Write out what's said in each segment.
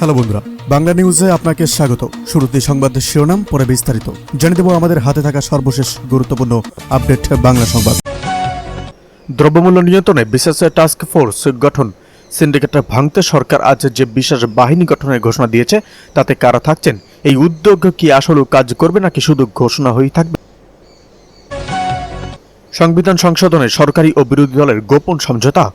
Hello বন্ধুরা, বাংলা নিউজে আপনাকে স্বাগত। শুরুতে সংবাদের শিরোনাম, পরে বিস্তারিত জানিয়ে দেব আমাদের হাতে থাকা সর্বশেষ গুরুত্বপূর্ণ আপডেট বাংলা সংবাদ। দ্রব্যমূল্য নিয়ন্ত্রণে বিশেষ টাস্ক ফোর্স গঠন। সিন্ডিকেট ভাঙতে সরকার আজ যে বিশেষ বাহিনী গঠনের ঘোষণা দিয়েছে তাতে কারা থাকছেন? এই উদ্যোগ কি আসলে কাজ করবে নাকি শুধু ঘোষণা হয়েই থাকবে? সংবিধান সংশোধনে সরকারি ও বিরোধী দলের গোপন সমঝোতা।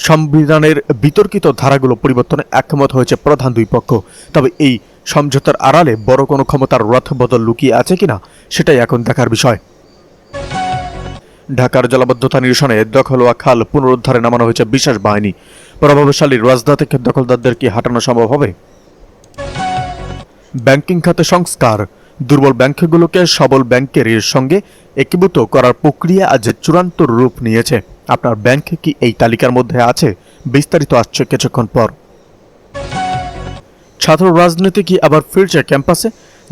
সংবিধানের বিতর্কিত ধারাগুলো পরিবর্তনে একমত হয়েছে প্রধান দুই পক্ষ। তবে এই সমঝোতার আড়ালে বড় কোনো ক্ষমতার রদবদল লুকিয়ে আছে কিনা সেটাই এখন দেখার বিষয়। ঢাকার জলাবদ্ধতা নিরসনে দখলওয়া খাল পুনরুদ্ধারে নামানো হয়েছে বিশেষ বাহিনী। প্রভাবশালী রাজনৈতিক দখলদারদের কি হাঁটানো সম্ভব হবে? ব্যাংকিং খাতে সংস্কার। দুর্বল ব্যাংকগুলোকে সবল ব্যাংকের সঙ্গে একীভূত করার প্রক্রিয়া আজ চূড়ান্ত রূপ নিয়েছে। আপনার ব্যাংক কি এই তালিকার মধ্যে আছে? বিস্তারিত আসছে কিছুক্ষণ পর। ছাত্র রাজনীতি কি আবার ফিরছে ক্যাম্পাসে?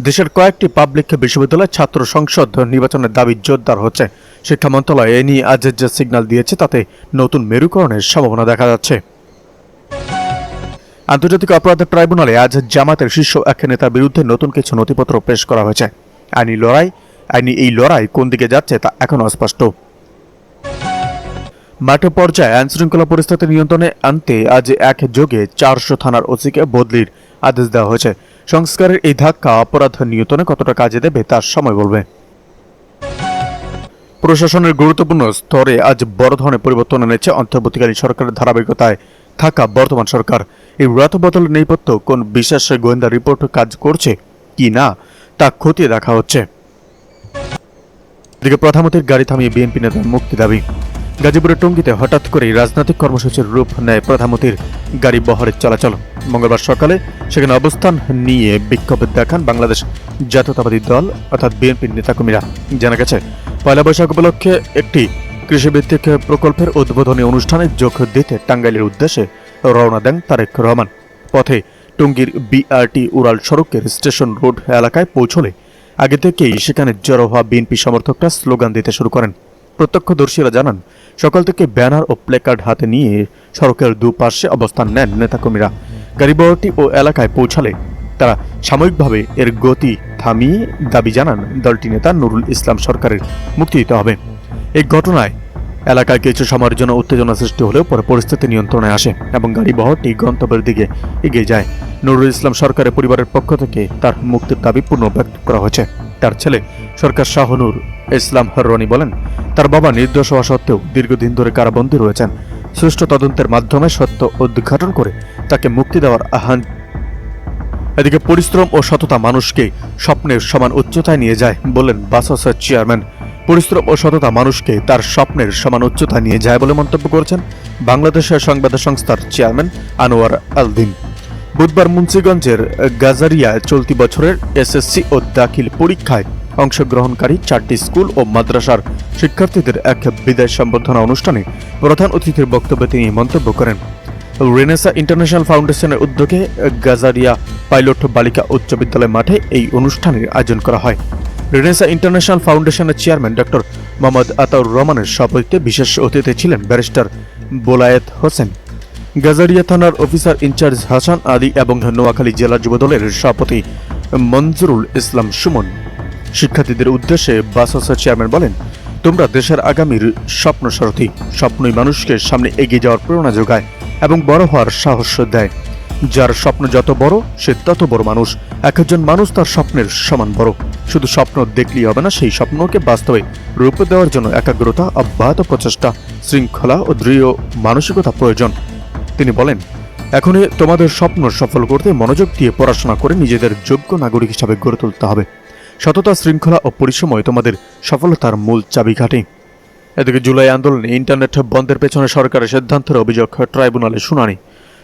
দেশের কয়েকটি পাবলিক বিশ্ববিদ্যালয় ছাত্র সংসদ নির্বাচনের দাবি জোরদার হচ্ছে। শিক্ষা মন্ত্রণালয় এ নিয়ে আজ যে সিগন্যাল দিয়েছে তাতে নতুন মেরুকরণের সম্ভাবনা দেখা যাচ্ছে। আন্তর্জাতিক অপরাধ ট্রাইব্যুনালে আজ জামাতের শীর্ষ এক নেতার বিরুদ্ধে নতুন কিছু নথিপত্র পেশ করা হয়েছে। আইনি এই লড়াই কোন দিকে যাচ্ছে তা এখনো অস্পষ্ট। মাঠ পর্যায়ে আইনশৃঙ্খলা পরিস্থিতি নিয়ন্ত্রণে আনতে আজ একযোগে 400 থানার ওসিকে বদলির আদেশ দেওয়া হয়েছে। সংস্কারের এই ধাক্কা অপরাধ নিয়ন্ত্রণে কতটা কাজে দেবে তার সময় বলবে। প্রশাসনের গুরুত্বপূর্ণ স্তরে আজ বড় ধরনের পরিবর্তন এনেছে অন্তর্বর্তীকালীন সরকারের ধারাবাহিকতায় থাকা বর্তমান সরকার। এই রদবদলের নেপথ্য কোন বিশেষ গোয়েন্দা রিপোর্ট কাজ করছে কি না তা খতিয়ে দেখা হচ্ছে। এদিকে প্রধানমন্ত্রীর গাড়ি থামিয়ে বিএনপি নেতার মুক্তি দাবি। গাজীপুরের টঙ্গীতে হঠাৎ করেই রাজনৈতিক কর্মসূচির রূপ নেয় প্রধানমন্ত্রীর গাড়ি বহরের চলাচল। মঙ্গলবার সকালে সেখানে অবস্থান নিয়ে বিক্ষোভ দেখান বাংলাদেশ জাতীয়তাবাদী দল অর্থাৎ বিএনপির নেতাকর্মীরা। জানা গেছে, পয়লা বৈশাখ উপলক্ষে একটি কৃষিভিত্তিক প্রকল্পের উদ্বোধনী অনুষ্ঠানে যোগ দিতে টাঙ্গাইলের উদ্দেশ্যে রওনা দেন তারেক রহমান। পথে টঙ্গীর বিআরটি উড়াল সড়কের স্টেশন রোড এলাকায় পৌঁছলে আগে থেকেই সেখানে জড়ো হওয়া বিএনপি সমর্থকরা স্লোগান দিতে শুরু করেন। প্রত্যক্ষদর্শীরা জানান, সকাল থেকে ব্যানার ও প্লেকার্ড হাতে নিয়ে সড়কের দুপাশে অবস্থান নেন নেতাকর্মীরা। গাড়িবহরটি ও এলাকায় পৌঁছালে তারা সাময়িকভাবে এর গতি থামিয়ে দাবি জানান দলটি নেতা নুরুল ইসলাম সরকারের মুক্তি দিতে হবে। এই ঘটনায় এলাকায় কিছু সময়ের জন্য উত্তেজনা সৃষ্টি হলেও পরে পরিস্থিতি নিয়ন্ত্রণে আসে এবং গাড়িবহরটি গন্তব্যের দিকে এগিয়ে যায়। নুরুল ইসলাম সরকারের পরিবারের পক্ষ থেকে তার মুক্তির দাবি পূর্ণ ব্যক্ত করা হয়েছে। তার ছেলে সরকার শাহনুর ইসলাম রনি বলেন, তার বাবা নির্দোষ হওয়া সত্ত্বেও দীর্ঘদিন ধরে কারাবন্দী রয়েছেন। সুষ্ঠু তদন্তের মাধ্যমে সত্য উদ্ঘাটন করে তাকে মুক্তি দেওয়ার আহ্বান। এদিকে পরিশ্রম ও সততা মানুষকে স্বপ্নের সমান উচ্চতায় নিয়ে যায় বললেন বাসসের চেয়ারম্যান। পরিশ্রম ও সততা মানুষকে তার স্বপ্নের সমান উচ্চতায় নিয়ে যায় বলে মন্তব্য করেছেন বাংলাদেশের সংবাদ সংস্থার চেয়ারম্যান আনোয়ার আলদিন। বুধবার মুন্সিগঞ্জের গাজারিয়ায় চলতি বছরের এসএসসি ও দাখিল পরীক্ষায় অংশগ্রহণকারী 4টি স্কুল ও মাদ্রাসার শিক্ষার্থীদের এক বিদায় সম্বর্ধনা অনুষ্ঠানে প্রধান অতিথির বক্তব্যে তিনি মন্তব্য করেন। রেনেসা ইন্টারন্যাশনাল ফাউন্ডেশনের উদ্যোগে গাজারিয়া পাইলট বালিকা উচ্চ বিদ্যালয় মাঠে এই অনুষ্ঠানের আয়োজন করা হয়। রেনেসা ইন্টারন্যাশনাল ফাউন্ডেশনের চেয়ারম্যান ডক্টর মোহাম্মদ আতাউর রহমানের সভাপতিত্বে বিশেষ অতিথি ছিলেন ব্যারিস্টার বোলায়েত হোসেন, গাজারিয়া থানার অফিসার ইনচার্জ হাসান আলী এবং নোয়াখালী জেলা যুবদলের সভাপতি মঞ্জুরুল ইসলাম সুমন। শিক্ষার্থীদের উদ্দেশ্যে বাসসের চেয়ারম্যান বলেন, তোমরা দেশের আগামীর স্বপ্ন সারথী। স্বপ্নই মানুষকে সামনে এগিয়ে যাওয়ার প্রেরণা যোগায় এবং বড় হওয়ার সাহস দেয়। যার স্বপ্ন যত বড় সে তত বড় মানুষ। একজন মানুষ তার স্বপ্নের সমান বড়। শুধু স্বপ্ন দেখলেই হবে না, সেই স্বপ্নকে বাস্তবে রূপ দেওয়ার জন্য একাগ্রতা, অব্যাহত প্রচেষ্টা, শৃঙ্খলা ও দৃঢ় মানসিকতা প্রয়োজন। তিনি বলেন, এখনই তোমাদের স্বপ্ন সফল করতে মনোযোগ দিয়ে পড়াশোনা করে নিজেদের যোগ্য নাগরিক হিসাবে গড়ে তুলতে হবে। সততা, শৃঙ্খলা ও পরিশ্রমই তোমাদের সফলতার মূল চাবিকাঠি। এদিকে জুলাই আন্দোলনে ইন্টারনেট বন্ধের পেছনে সরকারের সিদ্ধান্তের অভিযোগ ট্রাইব্যুনালে শুনানি।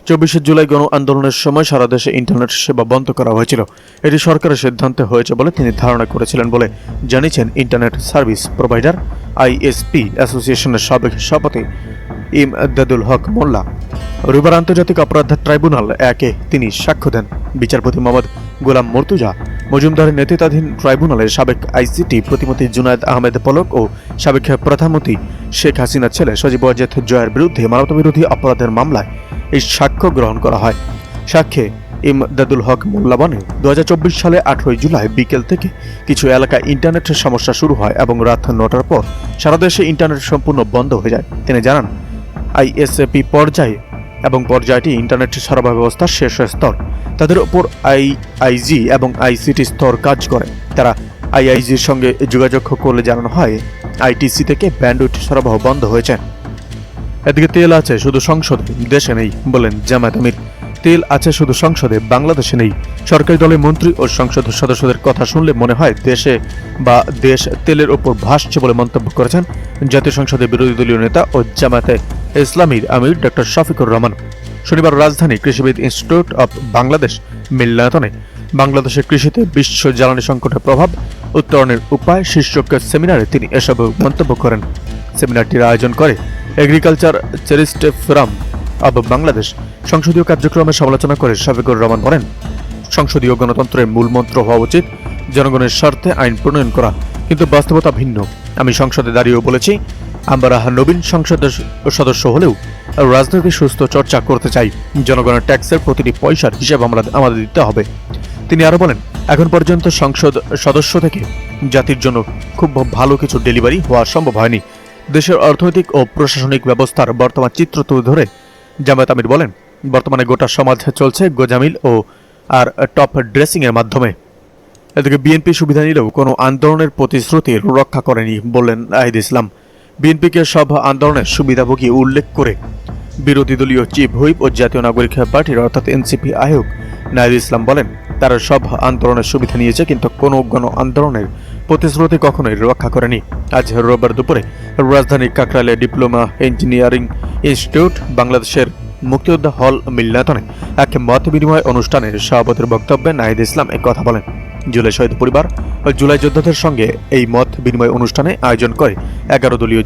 24 জুলাই গণ আন্দোলনের সময় সারা দেশে ইন্টারনেট সেবা বন্ধ করা হয়েছিল। এটি সরকারের সিদ্ধান্তে হয়েছে বলে তিনি ধারণা করেছিলেন বলে জানিয়েছেন ইন্টারনেট সার্ভিস প্রোভাইডার আইএসপি অ্যাসোসিয়েশনের সাবেক সভাপতি ইমদাদুল হক মোল্লা। রবিবার আন্তর্জাতিক অপরাধ ট্রাইব্যুনাল 1-এ তিনি সাক্ষ্য দেন। বিচারপতি মোহাম্মদ গোলাম মর্তুজা মজুমদারের নেতৃত্বাধীন ট্রাইব্যুনালের সাবেক আইসিটি প্রতিমন্ত্রী জুনায়েদ আহমেদ পলক ও সাবেক প্রধানমন্ত্রী শেখ হাসিনার ছেলে সজীব ওয়াজেদ জয়ের বিরুদ্ধে মানবতাবিরোধী অপরাধের মামলায় এই সাক্ষ্য গ্রহণ করা হয়। সাক্ষ্যে ইমদাদুল হক মোল্লা বলেন, 2024 সালে 18 জুলাই বিকেল থেকে কিছু এলাকায় ইন্টারনেটের সমস্যা শুরু হয় এবং রাত 9টার পর সারা দেশে ইন্টারনেট সম্পূর্ণ বন্ধ হয়ে যায়। তিনি জানান, আইএসপি পর্যায়টি ইন্টারনেট সরবরাহ ব্যবস্থার শীর্ষ স্তর। তাদের উপর আইআইজি এবং আইসিটি স্তর কাজ করে। তারা আইআইজির সঙ্গে যোগাযোগ করলে জানানো হয় আইটিসি থেকে ব্যান্ডউইথ সরবরাহ বন্ধ হয়েছে। এদিকে তেল আছে শুধু সংসদে, দেশে নেই বলেন জামায়াত আমির। তেল আছে শুধু সংসদে, বাংলাদেশে নেই। সরকারি দলের মন্ত্রী ও সংসদ সদস্যদের কথা শুনলে মনে হয় দেশ তেলের ওপর ভাসছে বলে মন্তব্য করেছেন জাতীয় সংসদের বিরোধী দলীয় নেতা ও জামায়াতে ইসলামীর আমির ডক্টর শফিকুর রহমান। শনিবার রাজধানী কৃষিবিদ ইনস্টিটিউট অব বাংলাদেশ মিলনায়তনে বাংলাদেশের কৃষিতে বিশ্ব জ্বালানি সংকটের প্রভাব উত্তরণের উপায় শীর্ষক সেমিনারে তিনি এসব মন্তব্য করেন। সেমিনারটির আয়োজন করে এগ্রিকালচার চেরিস্ট ফোরাম অব বাংলাদেশ। সংসদীয় কার্যক্রমের সমালোচনা করে শফিকুর রহমান বলেন, সংসদীয় গণতন্ত্রের মূল মন্ত্র হওয়া উচিত জনগণের স্বার্থে আইন প্রণয়ন করা, কিন্তু বাস্তবতা ভিন্ন। আমি সংসদে দাঁড়িয়েও বলেছি, আমরা নবীন সংসদ সদস্য হলেও রাজনৈতিক সুস্থ চর্চা করতে চাই। জনগণের ট্যাক্সের প্রতিটি পয়সার হিসাব আমাদের দিতে হবে। তিনি আরো বলেন, এখন পর্যন্ত সংসদ সদস্য থেকে জাতির জন্য খুব ভালো কিছু ডেলিভারি হওয়া সম্ভব হয়নি। দেশের অর্থনৈতিক ও প্রশাসনিক ব্যবস্থার বর্তমান চিত্র তুলে ধরে জামায়াত আমির বলেন, বর্তমানে গোটা সমাজ চলছে গোজামিল ও টপ ড্রেসিং এর মাধ্যমে। এদিকে বিএনপি সুবিধা নিলেও কোনো আন্দোলনের প্রতিশ্রুতি রক্ষা করেনি বললেন নাহিদ ইসলাম। বিএনপিকে সব আন্দোলনের সুবিধাভোগী উল্লেখ করে বিরোধী দলীয় চিফ হুইপ ও জাতীয় নাগরিক পার্টির অর্থাৎ এনসিপি আহ্বায়ক নাহিদ ইসলাম বলেন, তারা সব আন্দোলনের সুবিধা নিয়েছে, কিন্তু কোনো গণ আন্দোলনের প্রতিশ্রুতি কখনোই রক্ষা করেনি। আজ রোববার দুপুরে রাজধানীর কাকরাইলে ডিপ্লোমা ইঞ্জিনিয়ারিং ইনস্টিটিউট বাংলাদেশের মুক্তিযোদ্ধা হল মিলনায়তনে এক মত বিনিময় অনুষ্ঠানে সভাপতির বক্তব্যে নাহিদ ইসলাম এই কথা বলেন। জুলাই শহীদ পরিবার ও জুলাই যোদ্ধাদের সঙ্গে এই মত বিনিময় অনুষ্ঠানে আয়োজন করে 11 দলীয়